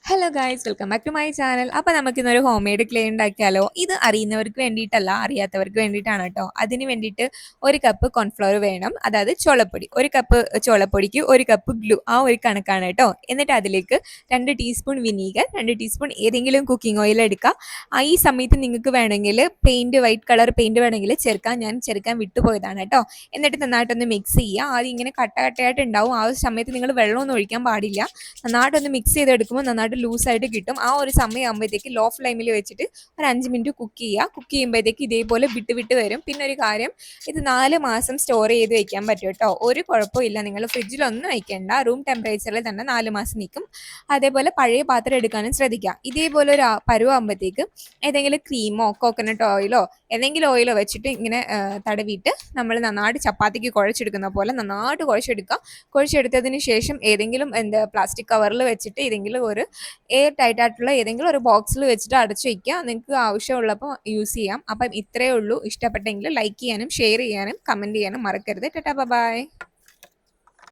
Hello guys, welcome back to my channel. അപ്പോൾ നമുക്കിന്നൊരു home made clay ഉണ്ടാക്കിയാലോ? ഇത് അറിയുന്നവർക്ക് വേണ്ടിയിട്ടല്ല, അറിയാത്തവർക്ക് വേണ്ടിയിട്ടാണ് കേട്ടോ. അതിന് വേണ്ടിയിട്ട് 1 കപ്പ് കോൺഫ്ലവർ വേണം, അതായത് ചോളപ്പൊടി. 1 കപ്പ് ചോളപ്പൊടിക്ക് 1 കപ്പ് ഗ്ലൂ, ആ ഒരു കണക്കാണ് കേട്ടോ. എന്നിട്ട് അതിലേക്ക് 2 ടീസ്പൂൺ വിനീഗർ, 2 ടീസ്പൂൺ ഏതെങ്കിലും കുക്കിംഗ് ഓയിൽ എടുക്കുക. ഈ സമയത്ത് നിങ്ങൾക്ക് വേണമെങ്കിൽ വൈറ്റ് കളർ പെയിൻറ്റ് വേണമെങ്കിൽ ചേർക്കാം. ഞാൻ ചേർക്കാൻ വിട്ടുപോയതാണ് കേട്ടോ. എന്നിട്ട് നന്നായിട്ടൊന്ന് മിക്സ് ചെയ്യുക. ആദ്യം ഇങ്ങനെ കട്ട ഉണ്ടാവും. ആ ഒരു സമയത്ത് നിങ്ങൾ വെള്ളമൊന്നും ഒഴിക്കാൻ പാടില്ല. നന്നായിട്ടൊന്ന് മിക്സ് ചെയ്തെടുക്കുമ്പോൾ നന്നായിട്ട് ലൂസായിട്ട് കിട്ടും. ആ ഒരു സമയമാകുമ്പോഴത്തേക്ക് ലോ ഫ്ലെയിമിൽ വെച്ചിട്ട് ഒരു 5 മിനിറ്റ് കുക്ക് ചെയ്യുക. കുക്ക് ചെയ്യുമ്പോഴത്തേക്ക് ഇതേപോലെ വിട്ട് വിട്ട് വരും. പിന്നെ ഒരു കാര്യം, ഇത് 4 മാസം സ്റ്റോർ ചെയ്ത് വെക്കാൻ പറ്റും കേട്ടോ. ഒരു കുഴപ്പമില്ല, നിങ്ങൾ ഫ്രിഡ്ജിലൊന്നും വയ്ക്കേണ്ട, റൂം ടെമ്പറേച്ചറിൽ തന്നെ 4 മാസം നിൽക്കും. അതേപോലെ പഴയ പാത്രം എടുക്കാനും ശ്രദ്ധിക്കുക. ഇതേപോലെ ഒരു പരുവാകുമ്പോഴത്തേക്ക് ഏതെങ്കിലും ക്രീമോ കോക്കനട്ട് ഓയിലോ ഏതെങ്കിലും ഓയിലോ വെച്ചിട്ട് ഇങ്ങനെ തടവിയിട്ട് നമ്മൾ നന്നായിട്ട് ചപ്പാത്തിക്ക് കുഴച്ചെടുക്കുന്ന പോലെ നന്നായിട്ട് കുഴച്ചെടുക്കുക. കുഴച്ചെടുത്തതിന് ശേഷം ഏതെങ്കിലും പ്ലാസ്റ്റിക് കവറിൽ വെച്ചിട്ട് ഏതെങ്കിലും ഒരു എയർ ടൈറ്റ് ആയിട്ടുള്ള ഏതെങ്കിലും ഒരു ബോക്സിൽ വെച്ചിട്ട് അടച്ചു വയ്ക്കുക. നിങ്ങൾക്ക് ആവശ്യമുള്ളപ്പോൾ യൂസ് ചെയ്യാം. അപ്പം ഇത്രയേ ഉള്ളൂ. ഇഷ്ടപ്പെട്ടെങ്കിൽ ലൈക്ക് ചെയ്യാനും ഷെയർ ചെയ്യാനും കമൻറ്റ് ചെയ്യാനും മറക്കരുത്. Tata bye.